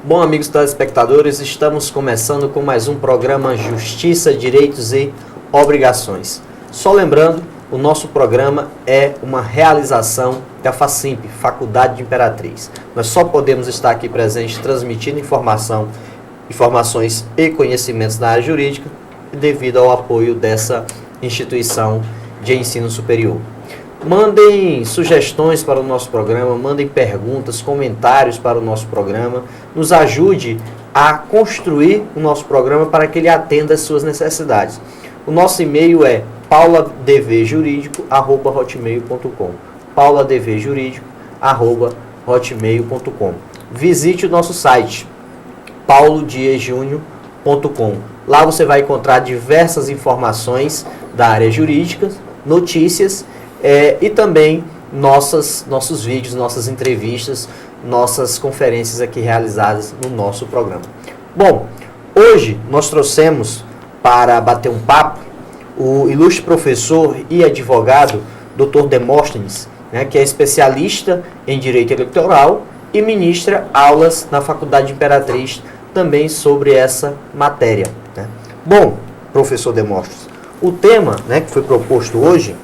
Bom, amigos telespectadores, estamos começando com mais um programa Justiça, Direitos e Obrigações. Só lembrando, o nosso programa é uma realização da FACIMP, Faculdade de Imperatriz. Nós só podemos estar aqui presentes transmitindo informações e conhecimentos na área jurídica devido ao apoio dessa instituição de ensino superior. Mandem sugestões para o nosso programa, mandem perguntas, comentários para o nosso programa. Nos ajude a construir o nosso programa para que ele atenda às suas necessidades. O nosso e-mail é pauladvjuridico@hotmail.com pauladvjuridico@hotmail.com. Visite o nosso site paulodiejunio.com. Lá você vai encontrar diversas informações da área jurídica, notícias e também nossos vídeos, nossas entrevistas, nossas conferências aqui realizadas no nosso programa. Bom, hoje nós trouxemos para bater um papo o ilustre professor e advogado Dr. Demóstenes, que é especialista em Direito Eleitoral e ministra aulas na Faculdade de Imperatriz também sobre essa matéria. Bom, professor Demóstenes, o tema que foi proposto hoje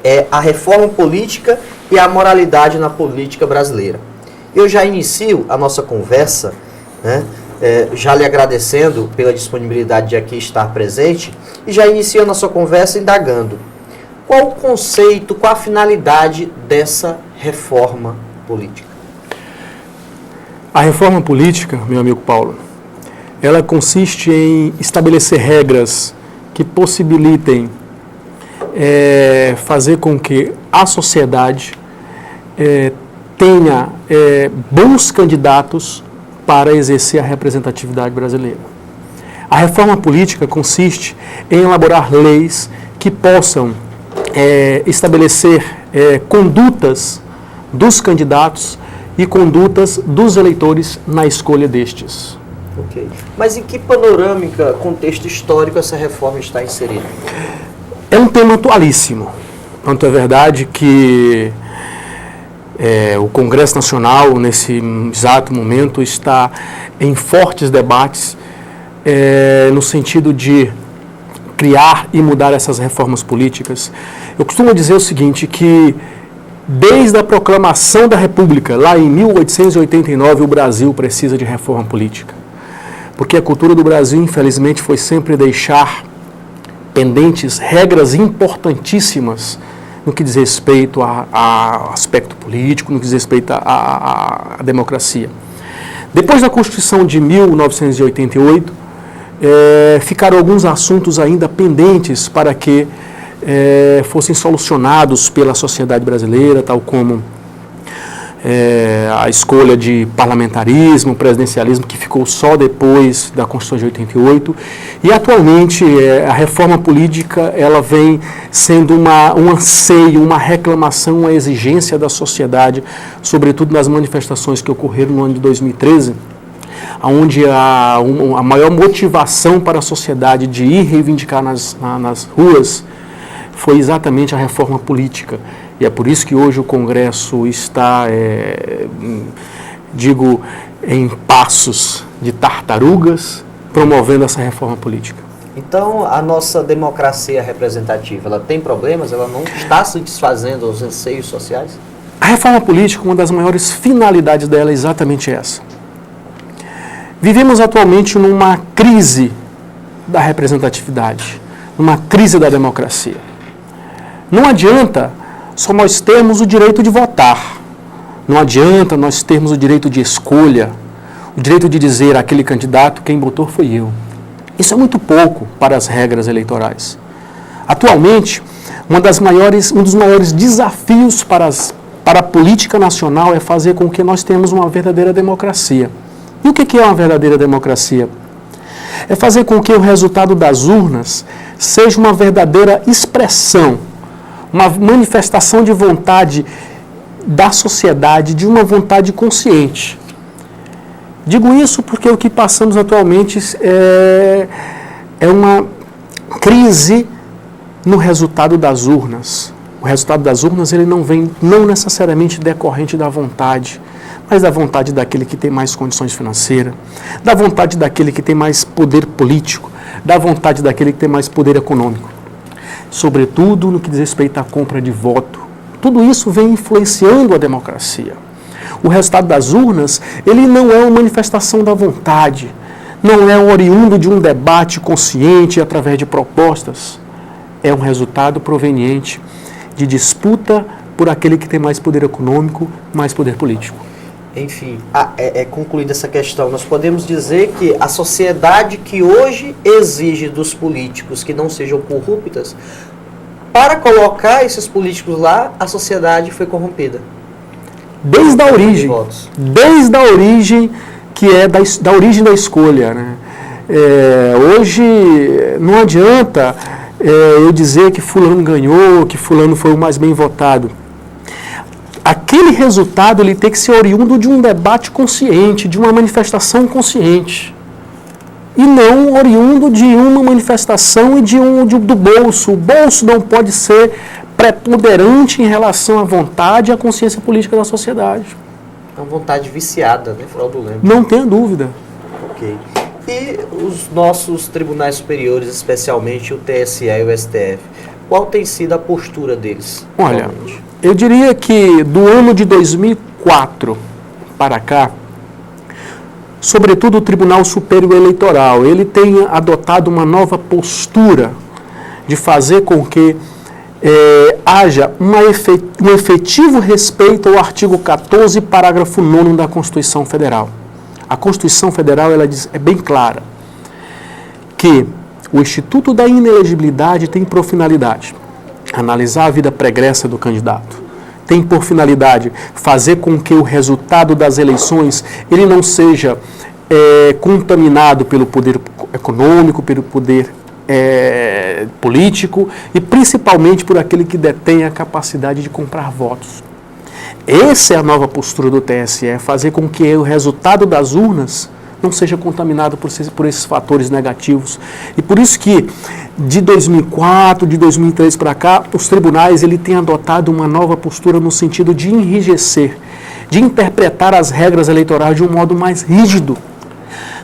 é a reforma política e a moralidade na política brasileira. Eu já inicio a nossa conversa, já lhe agradecendo pela disponibilidade de aqui estar presente, e já inicio a nossa conversa indagando qual o conceito, qual a finalidade dessa reforma política. A reforma política, meu amigo Paulo, ela consiste em estabelecer regras que possibilitem fazer com que a sociedade tenha bons candidatos para exercer a representatividade brasileira. A reforma política consiste em elaborar leis que possam estabelecer condutas dos candidatos e condutas dos eleitores na escolha destes. Ok. Mas em que panorâmica, contexto histórico essa reforma está inserida? É um tema atualíssimo. Tanto é verdade que o Congresso Nacional, nesse exato momento, está em fortes debates no sentido de criar e mudar essas reformas políticas. Eu costumo dizer o seguinte, que desde a proclamação da República, lá em 1889, o Brasil precisa de reforma política. Porque a cultura do Brasil, infelizmente, foi sempre deixar pendentes regras importantíssimas no que diz respeito a aspecto político, no que diz respeito à democracia. Depois da Constituição de 1988, ficaram alguns assuntos ainda pendentes para que fossem solucionados pela sociedade brasileira, tal como a escolha de parlamentarismo, presidencialismo, que ficou só depois da Constituição de 88, e atualmente a reforma política ela vem sendo um anseio, uma reclamação, uma exigência da sociedade, sobretudo nas manifestações que ocorreram no ano de 2013, onde a maior motivação para a sociedade de ir reivindicar nas ruas foi exatamente a reforma política. E é por isso que hoje o Congresso está, em passos de tartarugas, promovendo essa reforma política. Então, a nossa democracia representativa, ela tem problemas? Ela não está satisfazendo os anseios sociais? A reforma política, uma das maiores finalidades dela é exatamente essa. Vivemos atualmente numa crise da representatividade, numa crise da democracia. Não adianta só nós termos o direito de votar. Não adianta nós termos o direito de escolha, o direito de dizer àquele candidato quem votou foi eu. Isso é muito pouco para as regras eleitorais. Atualmente, um dos maiores desafios para a política nacional é fazer com que nós tenhamos uma verdadeira democracia. E o que é uma verdadeira democracia? É fazer com que o resultado das urnas seja uma verdadeira expressão, uma manifestação de vontade da sociedade, de uma vontade consciente. Digo isso porque o que passamos atualmente é uma crise no resultado das urnas. O resultado das urnas ele não vem não necessariamente decorrente da vontade, mas da vontade daquele que tem mais condições financeiras, da vontade daquele que tem mais poder político, da vontade daquele que tem mais poder econômico. Sobretudo no que diz respeito à compra de voto. Tudo isso vem influenciando a democracia. O resultado das urnas, ele não é uma manifestação da vontade, não é oriundo de um debate consciente através de propostas. É um resultado proveniente de disputa por aquele que tem mais poder econômico, mais poder político. Enfim, concluída essa questão, nós podemos dizer que a sociedade que hoje exige dos políticos que não sejam corruptas, para colocar esses políticos lá, a sociedade foi corrompida. Desde a origem que é da origem da escolha, né? Hoje não adianta eu dizer que fulano ganhou, que fulano foi o mais bem votado. Aquele resultado ele tem que ser oriundo de um debate consciente, de uma manifestação consciente. E não oriundo de uma manifestação e do bolso. O bolso não pode ser preponderante em relação à vontade e à consciência política da sociedade. É uma vontade viciada, né, fraudulenta. Não tenha dúvida. Ok. E os nossos tribunais superiores, especialmente o TSE e o STF, qual tem sido a postura deles? Olha, eu diria que do ano de 2004 para cá, sobretudo o Tribunal Superior Eleitoral, ele tem adotado uma nova postura de fazer com que haja um efetivo respeito ao artigo 14, parágrafo 9º da Constituição Federal. A Constituição Federal ela é bem clara que o Instituto da Inelegibilidade tem por finalidade analisar a vida pregressa do candidato. Tem por finalidade fazer com que o resultado das eleições ele não seja contaminado pelo poder econômico, pelo poder político e principalmente por aquele que detém a capacidade de comprar votos. Essa é a nova postura do TSE, fazer com que o resultado das urnas não seja contaminado por esses fatores negativos. E por isso que de 2004, de 2003 para cá, os tribunais ele têm adotado uma nova postura no sentido de enrijecer, de interpretar as regras eleitorais de um modo mais rígido,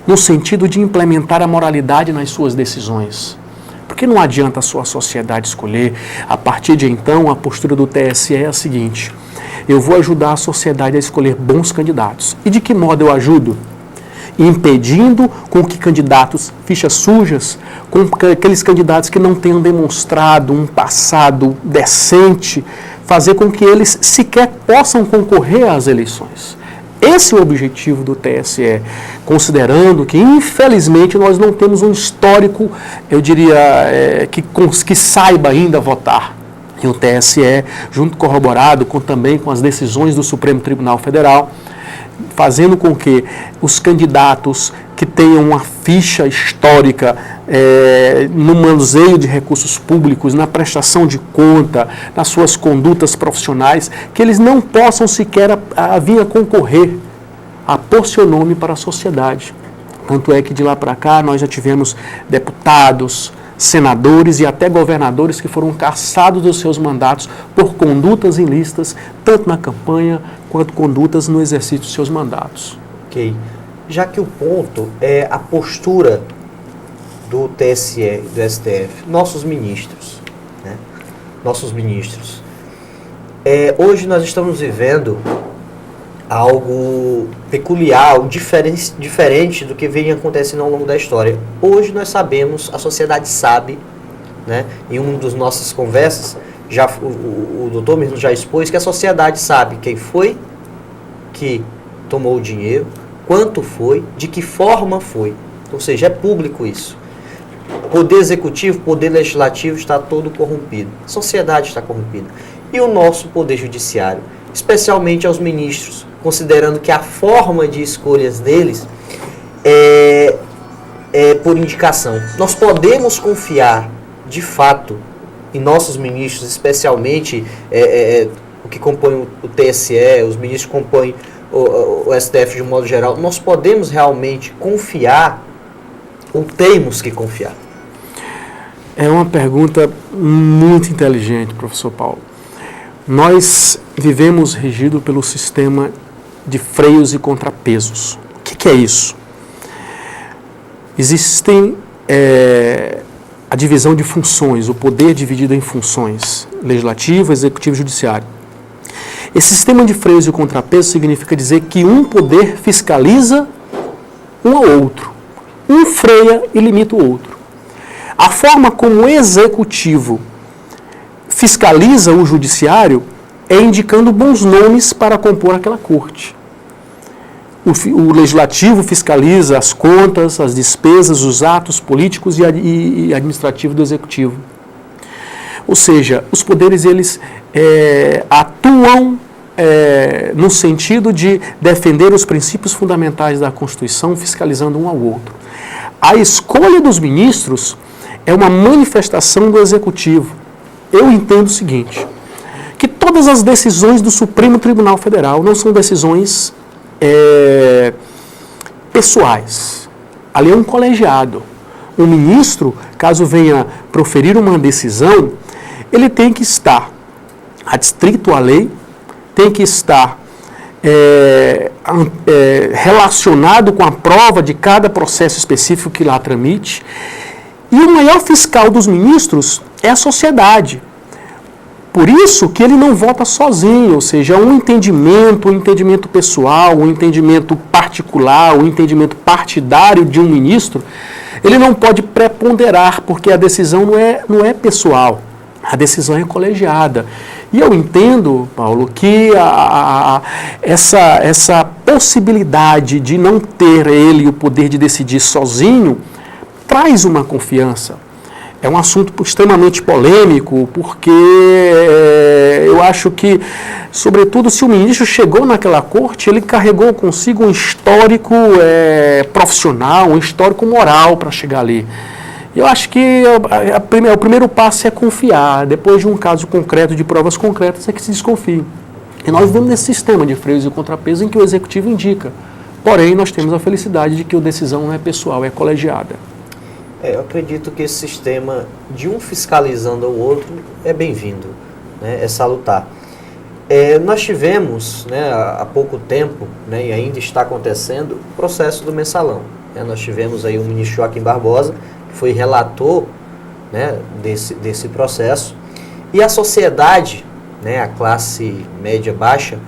no sentido de implementar a moralidade nas suas decisões. Porque não adianta a sua sociedade escolher. A partir de então, a postura do TSE é a seguinte: eu vou ajudar a sociedade a escolher bons candidatos. E de que modo eu ajudo? Impedindo com que candidatos fichas sujas, com aqueles candidatos que não tenham demonstrado um passado decente, fazer com que eles sequer possam concorrer às eleições. Esse é o objetivo do TSE, considerando que, infelizmente, nós não temos um histórico, eu diria, que saiba ainda votar. E o TSE, junto corroborado também com as decisões do Supremo Tribunal Federal, fazendo com que os candidatos que tenham uma ficha histórica no manuseio de recursos públicos, na prestação de conta, nas suas condutas profissionais, que eles não possam sequer vir a concorrer, a pôr seu nome para a sociedade. Tanto é que de lá para cá nós já tivemos deputados, senadores e até governadores que foram cassados dos seus mandatos por condutas ilícitas, tanto na campanha quanto condutas no exercício dos seus mandatos. Ok. Já que o ponto é a postura do TSE e do STF, nossos ministros, né? Nossos ministros. Hoje nós estamos vivendo algo peculiar, diferente do que vem acontecendo ao longo da história. Hoje nós sabemos, a sociedade sabe, né? Em uma das nossas conversas, o doutor mesmo já expôs que a sociedade sabe quem foi que tomou o dinheiro, quanto foi, de que forma foi. Ou seja, é público isso. Poder executivo, poder legislativo está todo corrompido. A sociedade está corrompida. E o nosso poder judiciário, especialmente aos ministros, considerando que a forma de escolhas deles é por indicação. Nós podemos confiar, de fato, em nossos ministros, especialmente o que compõe o TSE, os ministros que compõem o STF de um modo geral. Nós podemos realmente confiar ou temos que confiar? É uma pergunta muito inteligente, professor Paulo. Nós vivemos regido pelo sistema de freios e contrapesos. O que é isso? Existem a divisão de funções, o poder dividido em funções, legislativo, executivo e judiciário. Esse sistema de freios e contrapesos significa dizer que um poder fiscaliza um ao outro. Um freia e limita o outro. A forma como o executivo fiscaliza o judiciário é indicando bons nomes para compor aquela corte. O legislativo fiscaliza as contas, as despesas, os atos políticos e administrativos do executivo. Ou seja, os poderes eles atuam no sentido de defender os princípios fundamentais da Constituição, fiscalizando um ao outro. A escolha dos ministros é uma manifestação do executivo. Eu entendo o seguinte, que todas as decisões do Supremo Tribunal Federal não são decisões pessoais. Ali é um colegiado. O ministro, caso venha proferir uma decisão, ele tem que estar adstrito à lei, tem que estar relacionado com a prova de cada processo específico que lá tramite. E o maior fiscal dos ministros é a sociedade. Por isso que ele não vota sozinho, ou seja, um entendimento pessoal, um entendimento particular, um entendimento partidário de um ministro, ele não pode preponderar, porque a decisão não é pessoal, a decisão é colegiada. E eu entendo, Paulo, que essa possibilidade de não ter ele o poder de decidir sozinho traz uma confiança. É um assunto extremamente polêmico, porque eu acho que, sobretudo, se o ministro chegou naquela corte, ele carregou consigo um histórico profissional, um histórico moral para chegar ali. Eu acho que o primeiro passo é confiar. Depois de um caso concreto, de provas concretas, é que se desconfia. E nós vivemos nesse sistema de freios e contrapesos em que o executivo indica. Porém, nós temos a felicidade de que a decisão não é pessoal, é colegiada. Eu acredito que esse sistema de um fiscalizando o outro é bem-vindo, né, é salutar. Nós tivemos, né, há pouco tempo, né, e ainda está acontecendo, o processo do mensalão. Nós tivemos aí o ministro Joaquim Barbosa, que foi relator, né, desse processo, e a sociedade, né, a classe média baixa,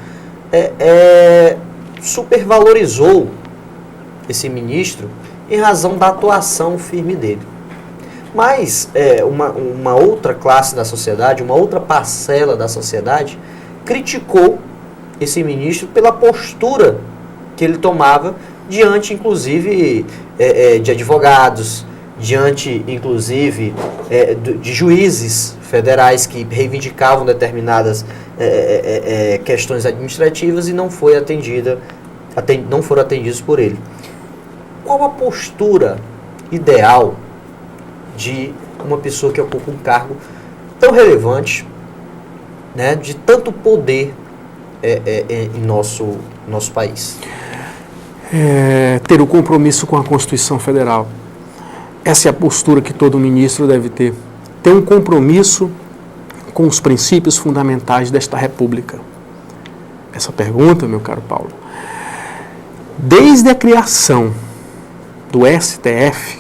supervalorizou esse ministro em razão da atuação firme dele. Mas uma outra classe da sociedade, uma outra parcela da sociedade, criticou esse ministro pela postura que ele tomava diante, inclusive, de advogados, diante, inclusive, de juízes federais que reivindicavam determinadas questões administrativas e não foram atendidos por ele. Qual a postura ideal de uma pessoa que ocupa um cargo tão relevante, né, de tanto poder em nosso país? Ter o compromisso com a Constituição Federal. Essa é a postura que todo ministro deve ter. Ter um compromisso com os princípios fundamentais desta República. Essa pergunta, meu caro Paulo, desde a criação do STF,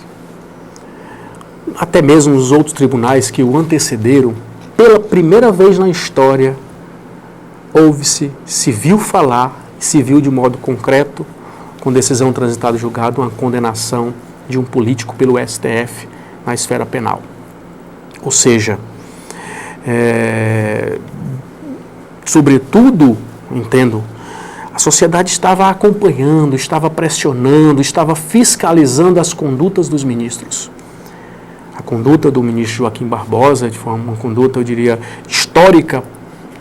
até mesmo os outros tribunais que o antecederam, pela primeira vez na história, se viu falar, se viu de modo concreto, com decisão transitada e julgada, uma condenação de um político pelo STF na esfera penal. Ou seja, sobretudo, entendo, a sociedade estava acompanhando, estava pressionando, estava fiscalizando as condutas dos ministros. A conduta do ministro Joaquim Barbosa, de forma uma conduta, eu diria, histórica,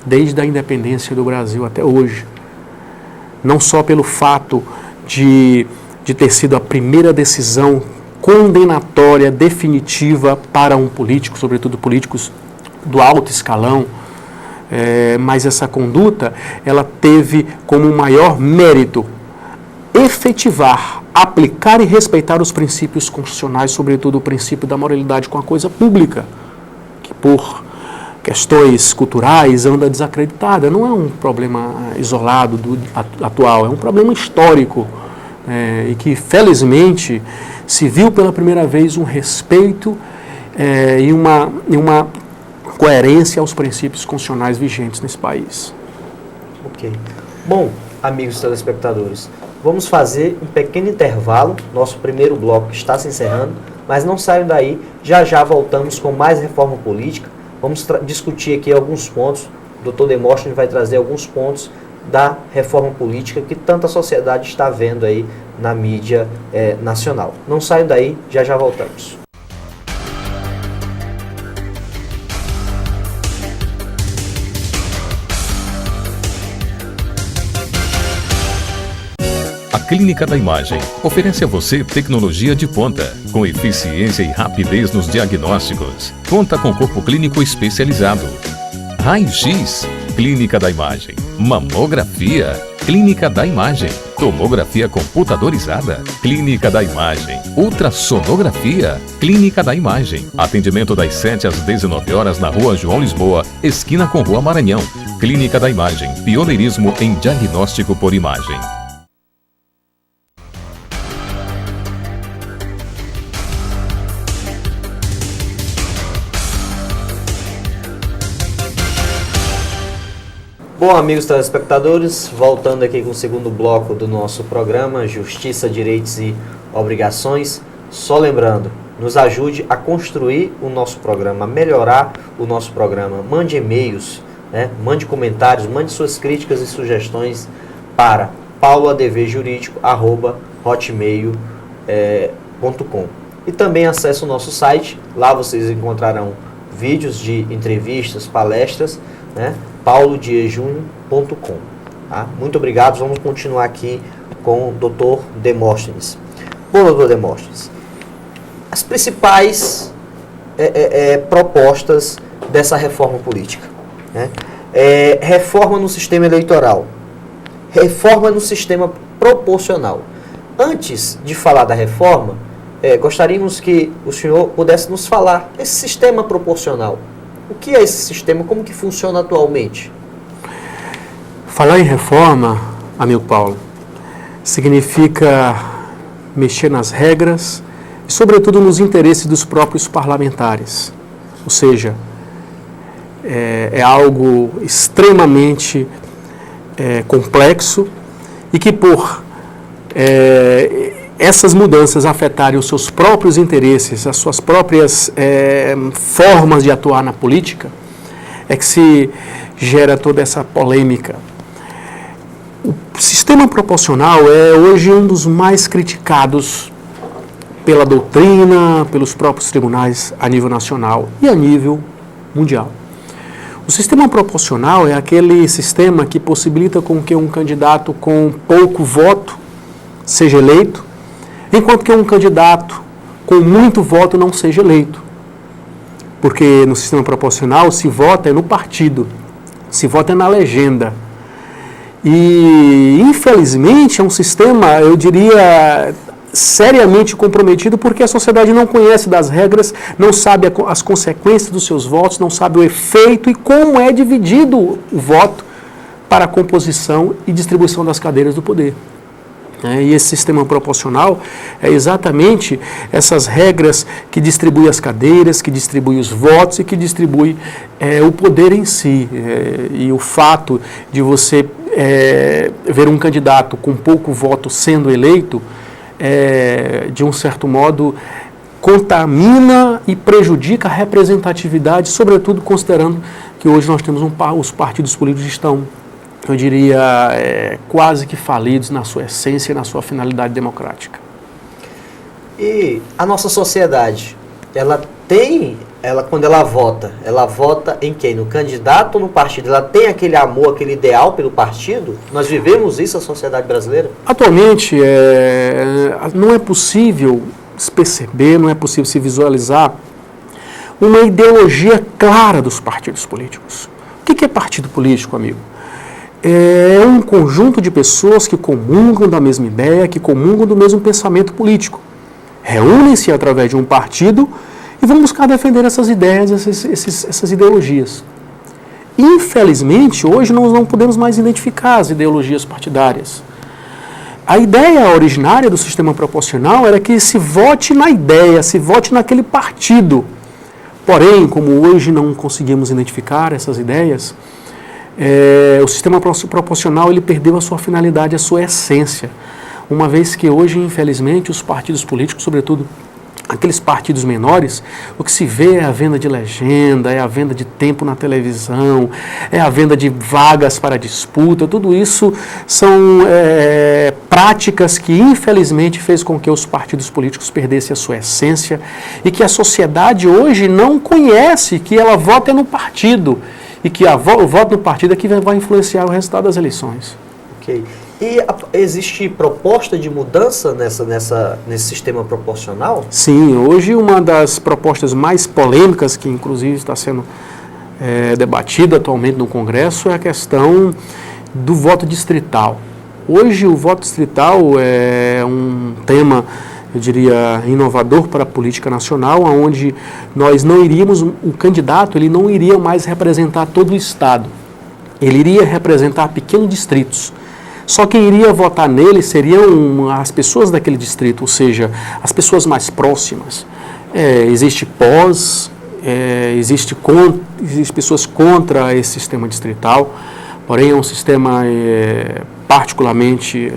desde a independência do Brasil até hoje. Não só pelo fato de ter sido a primeira decisão condenatória, definitiva para um político, sobretudo políticos do alto escalão, mas essa conduta, ela teve como maior mérito efetivar, aplicar e respeitar os princípios constitucionais, sobretudo o princípio da moralidade com a coisa pública, que por questões culturais anda desacreditada. Não é um problema isolado atual, é um problema histórico, e que felizmente se viu pela primeira vez um respeito e uma coerência aos princípios constitucionais vigentes nesse país. Ok. Bom, amigos telespectadores, vamos fazer um pequeno intervalo. Nosso primeiro bloco está se encerrando, mas não saiam daí, já já voltamos com mais reforma política. Vamos discutir aqui alguns pontos. O Dr. Demóstenes vai trazer alguns pontos da reforma política que tanta sociedade está vendo aí na mídia nacional. Não saiam daí, já já voltamos. A Clínica da Imagem oferece a você tecnologia de ponta, com eficiência e rapidez nos diagnósticos. Conta com corpo clínico especializado. Raio-X, Clínica da Imagem. Mamografia, Clínica da Imagem. Tomografia computadorizada, Clínica da Imagem. Ultrassonografia, Clínica da Imagem. Atendimento das 7 às 19 horas na Rua João Lisboa, esquina com Rua Maranhão. Clínica da Imagem, pioneirismo em diagnóstico por imagem. Bom, amigos telespectadores, voltando aqui com o segundo bloco do nosso programa, Justiça, Direitos e Obrigações. Só lembrando, nos ajude a construir o nosso programa, a melhorar o nosso programa. Mande e-mails, mande comentários, mande suas críticas e sugestões para pauloadvjurídico@hotmail.com. E também acesse o nosso site, lá vocês encontrarão vídeos de entrevistas, palestras, paulodiejunho.com. Tá? Muito obrigado, vamos continuar aqui com o Dr. Demóstenes. Bom, Dr. Demóstenes, as principais propostas dessa reforma política. Reforma no sistema eleitoral, reforma no sistema proporcional. Antes de falar da reforma, gostaríamos que o senhor pudesse nos falar desse sistema proporcional. O que é esse sistema? Como que funciona atualmente? Falar em reforma, amigo Paulo, significa mexer nas regras e, sobretudo, nos interesses dos próprios parlamentares. Ou seja, é algo extremamente complexo e que, por essas mudanças afetarem os seus próprios interesses, as suas próprias formas de atuar na política, é que se gera toda essa polêmica. O sistema proporcional é hoje um dos mais criticados pela doutrina, pelos próprios tribunais a nível nacional e a nível mundial. O sistema proporcional é aquele sistema que possibilita com que um candidato com pouco voto seja eleito, enquanto que um candidato com muito voto não seja eleito. Porque no sistema proporcional se vota no partido, se vota na legenda. E, infelizmente, é um sistema, eu diria, seriamente comprometido, porque a sociedade não conhece das regras, não sabe as consequências dos seus votos, não sabe o efeito e como é dividido o voto para a composição e distribuição das cadeiras do poder. E esse sistema proporcional é exatamente essas regras que distribuem as cadeiras, que distribuem os votos e que distribui o poder em si. E o fato de você ver um candidato com pouco voto sendo eleito, de um certo modo, contamina e prejudica a representatividade, sobretudo considerando que hoje nós temos os partidos políticos estão, eu diria, quase que falidos na sua essência e na sua finalidade democrática. E a nossa sociedade, quando ela vota em quem? No candidato ou no partido? Ela tem aquele amor, aquele ideal pelo partido? Nós vivemos isso, a sociedade brasileira? Atualmente, não é possível se perceber, não é possível se visualizar uma ideologia clara dos partidos políticos. O que é partido político, amigo? É um conjunto de pessoas que comungam da mesma ideia, que comungam do mesmo pensamento político. Reúnem-se através de um partido e vão buscar defender essas ideias, essas ideologias. Infelizmente, hoje nós não podemos mais identificar as ideologias partidárias. A ideia originária do sistema proporcional era que se vote na ideia, se vote naquele partido. Porém, como hoje não conseguimos identificar essas ideias, o sistema proporcional ele perdeu a sua finalidade, a sua essência. Uma vez que hoje, infelizmente, os partidos políticos, sobretudo aqueles partidos menores, o que se vê é a venda de legenda, é a venda de tempo na televisão, é a venda de vagas para disputa, tudo isso são práticas que infelizmente fez com que os partidos políticos perdessem a sua essência e que a sociedade hoje não conhece, que ela vota no partido e que o voto no partido é que vai influenciar o resultado das eleições. Ok. E existe proposta de mudança nesse sistema proporcional? Sim, hoje uma das propostas mais polêmicas, que inclusive está sendo debatida atualmente no Congresso, é a questão do voto distrital. Hoje o voto distrital é um tema, eu diria, inovador para a política nacional, onde nós não iríamos, o candidato ele não iria mais representar todo o Estado, ele iria representar pequenos distritos. Só quem iria votar nele seriam as pessoas daquele distrito, ou seja, as pessoas mais próximas. Existe existe pessoas contra esse sistema distrital, porém é um sistema particularmente,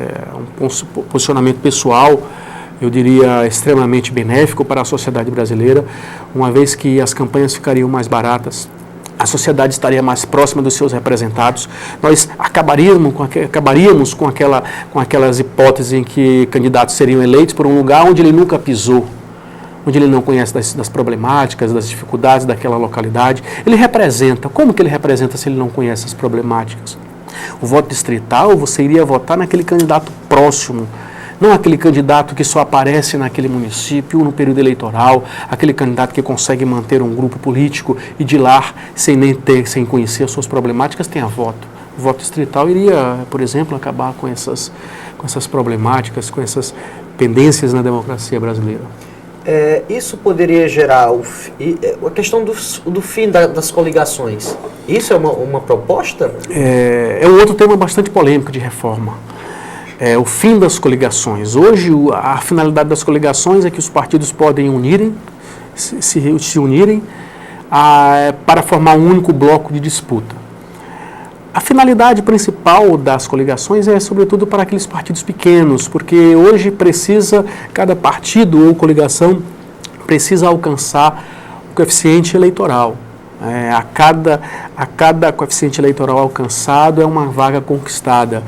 um posicionamento pessoal, eu diria, extremamente benéfico para a sociedade brasileira, uma vez que as campanhas ficariam mais baratas, a sociedade estaria mais próxima dos seus representados, nós acabaríamos com aquelas hipóteses em que candidatos seriam eleitos por um lugar onde ele nunca pisou, onde ele não conhece das problemáticas, das dificuldades daquela localidade. Ele representa, como que ele representa se ele não conhece as problemáticas? O voto distrital, você iria votar naquele candidato próximo, não aquele candidato que só aparece naquele município no período eleitoral, aquele candidato que consegue manter um grupo político e de lá, sem conhecer as suas problemáticas, tenha voto. O voto distrital iria, por exemplo, acabar com essas problemáticas, com essas pendências na democracia brasileira. Isso poderia gerar a questão do fim das coligações. Isso é uma proposta? É um outro tema bastante polêmico de reforma. O fim das coligações. Hoje, a finalidade das coligações é que os partidos podem se unirem para formar um único bloco de disputa. A finalidade principal das coligações é, sobretudo, para aqueles partidos pequenos, porque hoje cada partido ou coligação precisa alcançar o coeficiente eleitoral. A cada coeficiente eleitoral alcançado é uma vaga conquistada.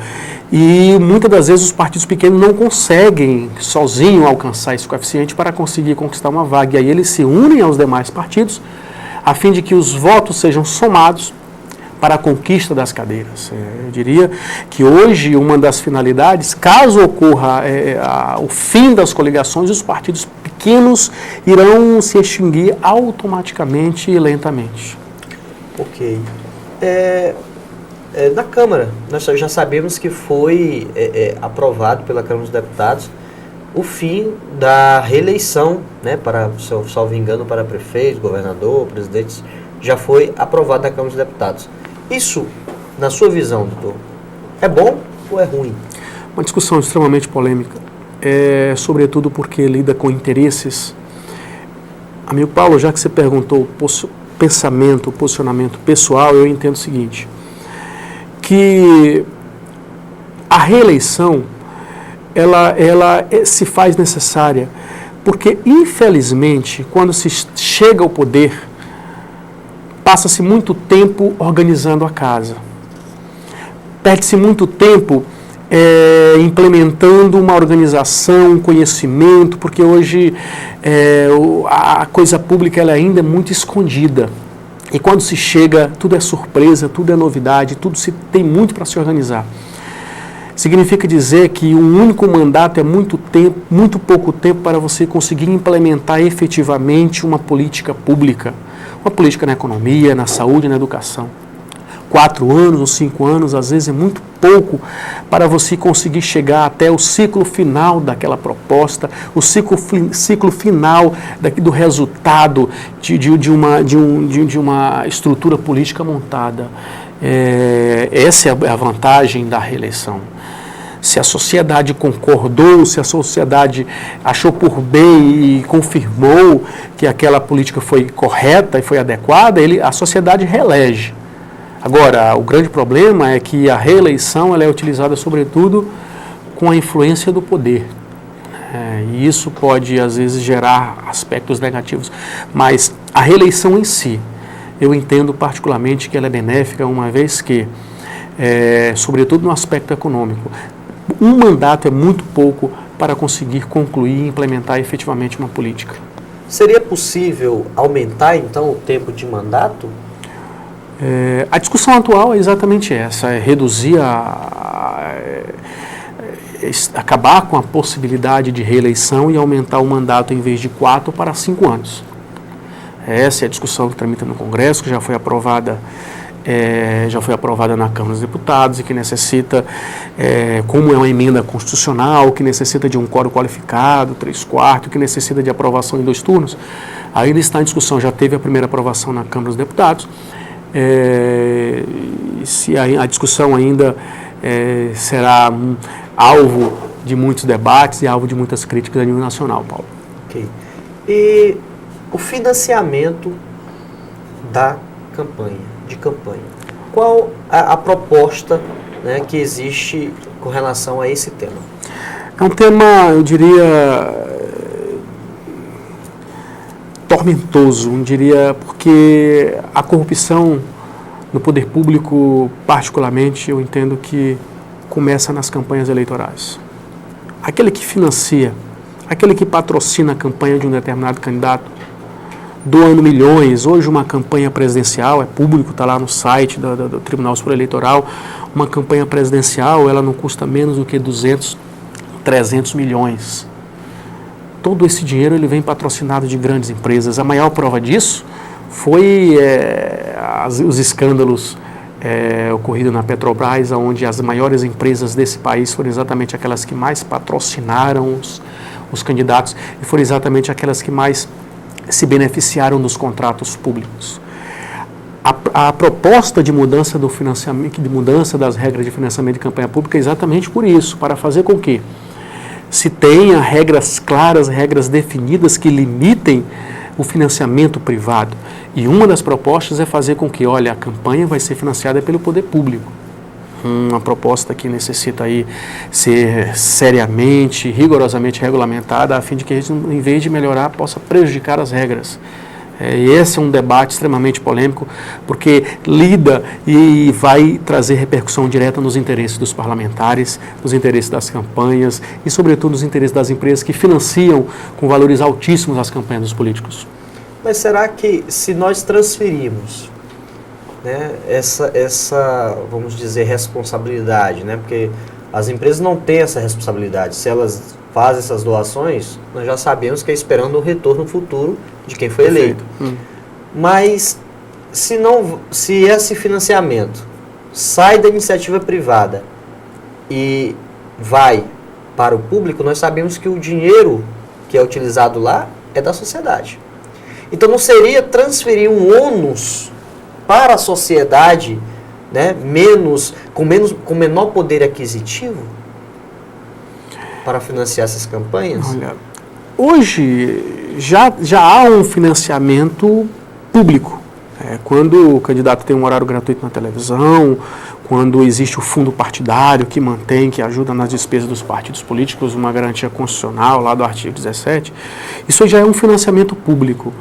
E muitas das vezes os partidos pequenos não conseguem sozinhos alcançar esse coeficiente para conseguir conquistar uma vaga. E aí eles se unem aos demais partidos a fim de que os votos sejam somados para a conquista das cadeiras. Eu diria que hoje uma das finalidades, caso ocorra o fim das coligações, os partidos pequenos irão se extinguir automaticamente e lentamente. Ok. Na Câmara, nós já sabemos que foi aprovado pela Câmara dos Deputados o fim da reeleição, né, para, salvo engano, para prefeito, governador, presidente, já foi aprovado na Câmara dos Deputados. Isso, na sua visão, doutor, é bom ou é ruim? Uma discussão extremamente polêmica, sobretudo porque lida com interesses. Amigo Paulo, já que você perguntou pensamento, posicionamento pessoal, eu entendo o seguinte, que a reeleição, ela se faz necessária, porque, infelizmente, quando se chega ao poder, passa-se muito tempo organizando a casa. Perde-se muito tempo implementando uma organização, um conhecimento, porque hoje a coisa pública ela ainda é muito escondida. E quando se chega, tudo é surpresa, tudo é novidade, tem muito para se organizar. Significa dizer que um único mandato é muito pouco tempo para você conseguir implementar efetivamente uma política pública. Uma política na economia, na saúde, na educação. 4 anos ou 5 anos, às vezes é muito pouco para você conseguir chegar até o ciclo final daquela proposta, o ciclo final do resultado de uma estrutura política montada. Essa é a vantagem da reeleição. Se a sociedade concordou, se a sociedade achou por bem e confirmou que aquela política foi correta e foi adequada, a sociedade reelege. Agora, o grande problema é que a reeleição ela é utilizada sobretudo com a influência do poder. E isso pode, às vezes, gerar aspectos negativos. Mas a reeleição em si, eu entendo particularmente que ela é benéfica, uma vez que, sobretudo no aspecto econômico, um mandato é muito pouco para conseguir concluir e implementar efetivamente uma política. Seria possível aumentar, então, o tempo de mandato? A discussão atual é exatamente essa, é reduzir acabar com a possibilidade de reeleição e aumentar o mandato em vez de 4 para 5 anos. Essa é a discussão que tramita no Congresso, que já foi aprovada na Câmara dos Deputados e que necessita, como é uma emenda constitucional, que necessita de um quórum qualificado, 3/4, que necessita de aprovação em 2 turnos, ainda está em discussão, já teve a primeira aprovação na Câmara dos Deputados, se a discussão ainda será alvo de muitos debates e alvo de muitas críticas a nível nacional, Paulo. Ok. E o financiamento de campanha. Qual a proposta, né, que existe com relação a esse tema? É um tema, eu diria, tormentoso, porque a corrupção no poder público, particularmente, eu entendo que começa nas campanhas eleitorais. Aquele que financia, aquele que patrocina a campanha de um determinado candidato, doando milhões. Hoje uma campanha presidencial, é público, está lá no site do Tribunal Superior Eleitoral, uma campanha presidencial, ela não custa menos do que 200, 300 milhões. Todo esse dinheiro ele vem patrocinado de grandes empresas. A maior prova disso foi os escândalos ocorridos na Petrobras, onde as maiores empresas desse país foram exatamente aquelas que mais patrocinaram os candidatos e foram exatamente aquelas que mais se beneficiaram dos contratos públicos. A proposta de mudança do financiamento, de mudança das regras de financiamento de campanha pública é exatamente por isso, para fazer com que se tenha regras claras, regras definidas que limitem o financiamento privado. E uma das propostas é fazer com que, a campanha vai ser financiada pelo poder público. Uma proposta que necessita aí ser seriamente, rigorosamente regulamentada, a fim de que a gente, em vez de melhorar, possa prejudicar as regras. E esse é um debate extremamente polêmico, porque lida e vai trazer repercussão direta nos interesses dos parlamentares, nos interesses das campanhas e, sobretudo, nos interesses das empresas que financiam com valores altíssimos as campanhas dos políticos. Mas será que, se nós transferirmos, né, essa, vamos dizer, responsabilidade, né, porque as empresas não têm essa responsabilidade, se elas fazem essas doações, nós já sabemos que é esperando um retorno futuro de quem foi eleito. Mas se esse financiamento sai da iniciativa privada e vai para o público, nós sabemos que o dinheiro que é utilizado lá é da sociedade. Então não seria transferir um ônus para a sociedade, né, com menor poder aquisitivo para financiar essas campanhas? Olha, hoje já há um financiamento público. Quando o candidato tem um horário gratuito na televisão, quando existe o fundo partidário que ajuda nas despesas dos partidos políticos, uma garantia constitucional lá do artigo 17, isso já é um financiamento público.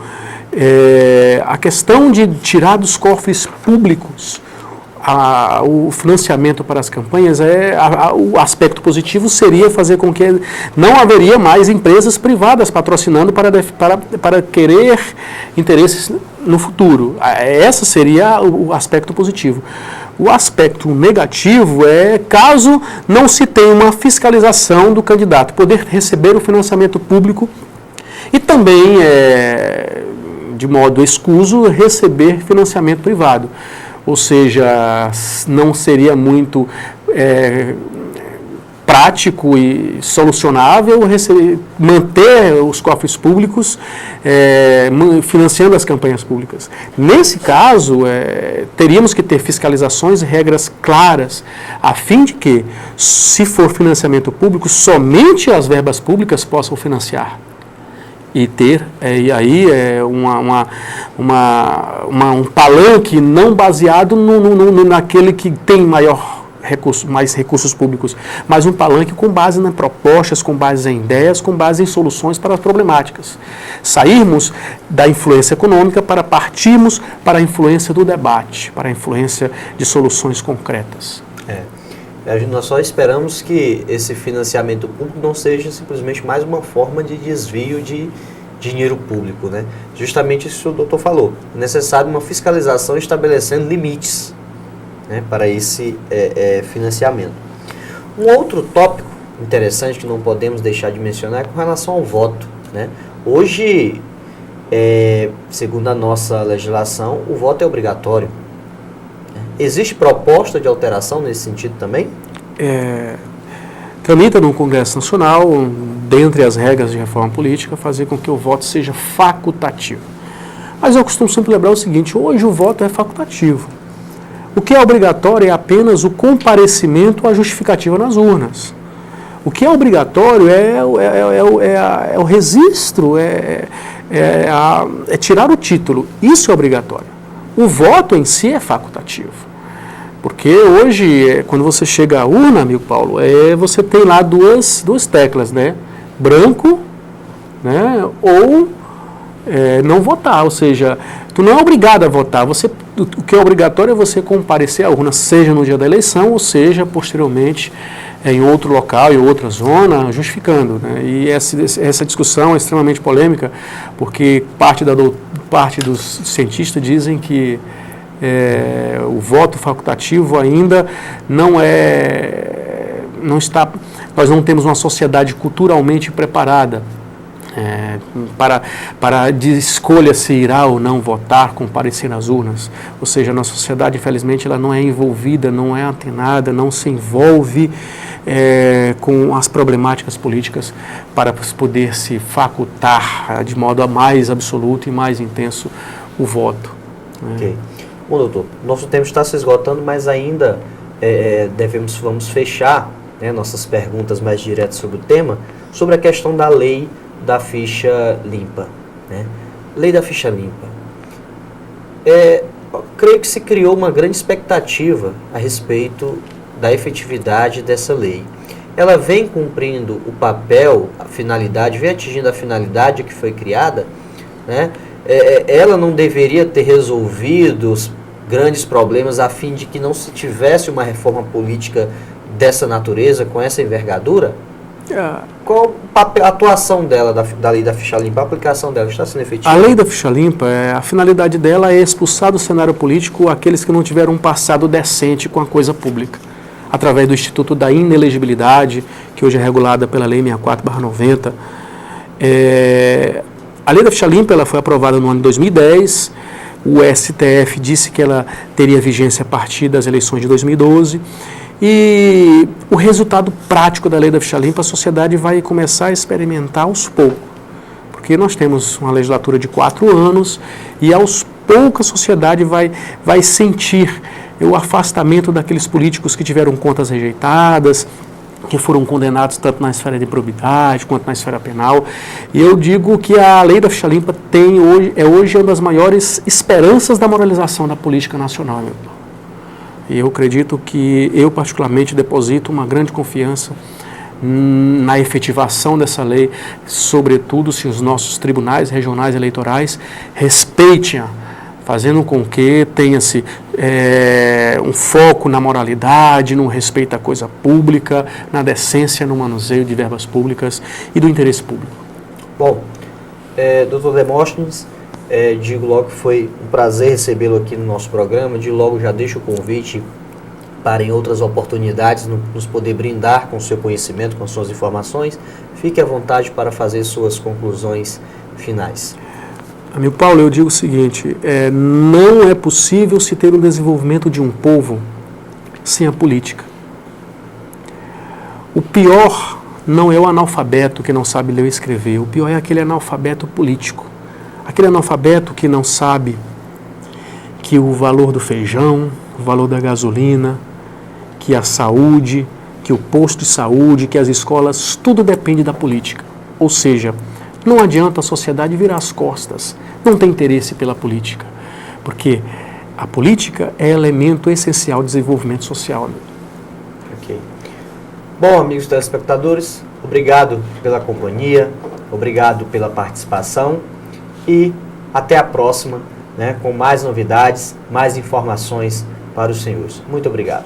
A questão de tirar dos cofres públicos o financiamento para as campanhas, o aspecto positivo seria fazer com que não haveria mais empresas privadas patrocinando para querer interesses no futuro. Esse seria o aspecto positivo. O aspecto negativo é caso não se tenha uma fiscalização do candidato, poder receber o financiamento público e também, de modo escuso, receber financiamento privado. ou seja, não seria muito prático e solucionável manter os cofres públicos financiando as campanhas públicas. Nesse caso, teríamos que ter fiscalizações e regras claras, a fim de que, se for financiamento público, somente as verbas públicas possam financiar. E ter, um palanque não baseado naquele que tem mais recursos públicos, mas um palanque com base em propostas, com base em ideias, com base em soluções para as problemáticas. Sairmos da influência econômica para partirmos para a influência do debate, para a influência de soluções concretas. Nós só esperamos que esse financiamento público não seja simplesmente mais uma forma de desvio de dinheiro público, né? Justamente isso que o doutor falou. É necessário uma fiscalização estabelecendo limites, né, para esse financiamento. Um outro tópico interessante que não podemos deixar de mencionar é com relação ao voto, né? Hoje, segundo a nossa legislação, o voto é obrigatório. Existe proposta de alteração nesse sentido também? Tramita no Congresso Nacional, dentre as regras de reforma política, fazer com que o voto seja facultativo. Mas eu costumo sempre lembrar o seguinte: hoje o voto é facultativo. O que é obrigatório é apenas o comparecimento à justificativa nas urnas. O que é obrigatório é o registro, é tirar o título. Isso é obrigatório. O voto em si é facultativo. Porque hoje, quando você chega à urna, amigo Paulo, você tem lá duas teclas, né? Branco, né? Ou não votar, ou seja, tu não é obrigado a votar. O que é obrigatório é você comparecer à urna, seja no dia da eleição, ou seja, posteriormente, em outro local, em outra zona, justificando, né? E essa discussão é extremamente polêmica, porque parte dos cientistas dizem que o voto facultativo ainda nós não temos uma sociedade culturalmente preparada para de escolha se irá ou não votar, comparecer nas urnas. Ou seja, a nossa sociedade, infelizmente, ela não é envolvida, não é antenada, não se envolve com as problemáticas políticas para poder se facultar de modo mais absoluto e mais intenso o voto. Ok. Bom, doutor, nosso tempo está se esgotando, mas ainda vamos fechar, né, nossas perguntas mais diretas sobre o tema, sobre a questão da lei da ficha limpa, né? Lei da ficha limpa. Creio que se criou uma grande expectativa a respeito da efetividade dessa lei. Ela vem cumprindo o papel, a finalidade, vem atingindo a finalidade que foi criada, né? Ela não deveria ter resolvido os grandes problemas a fim de que não se tivesse uma reforma política dessa natureza, com essa envergadura? Qual a atuação dela, da lei da ficha limpa, a aplicação dela está sendo efetiva? A lei da ficha limpa, a finalidade dela é expulsar do cenário político aqueles que não tiveram um passado decente com a coisa pública, através do Instituto da Inelegibilidade, que hoje é regulada pela Lei 64/90. A lei da ficha limpa ela foi aprovada no ano de 2010, o STF disse que ela teria vigência a partir das eleições de 2012, e o resultado prático da lei da ficha limpa, a sociedade vai começar a experimentar aos poucos, porque nós temos uma legislatura de 4 anos e aos poucos a sociedade vai sentir o afastamento daqueles políticos que tiveram contas rejeitadas, que foram condenados tanto na esfera de improbidade quanto na esfera penal. E eu digo que a lei da ficha limpa é hoje uma das maiores esperanças da moralização da política nacional. E eu acredito que eu particularmente deposito uma grande confiança na efetivação dessa lei, sobretudo se os nossos tribunais regionais eleitorais respeitem-a, fazendo com que tenha-se um foco na moralidade, no respeito à coisa pública, na decência, no manuseio de verbas públicas e do interesse público. Bom, doutor Demóstenes, digo logo que foi um prazer recebê-lo aqui no nosso programa. De logo já deixo o convite para em outras oportunidades nos poder brindar com o seu conhecimento, com suas informações. Fique à vontade para fazer suas conclusões finais. Amigo Paulo, eu digo o seguinte, não é possível se ter um desenvolvimento de um povo sem a política. O pior não é o analfabeto que não sabe ler ou escrever, o pior é aquele analfabeto político. Aquele analfabeto que não sabe que o valor do feijão, o valor da gasolina, que a saúde, que o posto de saúde, que as escolas, tudo depende da política. Ou seja, não adianta a sociedade virar as costas, não tem interesse pela política, porque a política é elemento essencial de desenvolvimento social. Ok. Bom, amigos telespectadores, obrigado pela companhia, obrigado pela participação e até a próxima, com mais novidades, mais informações para os senhores. Muito obrigado.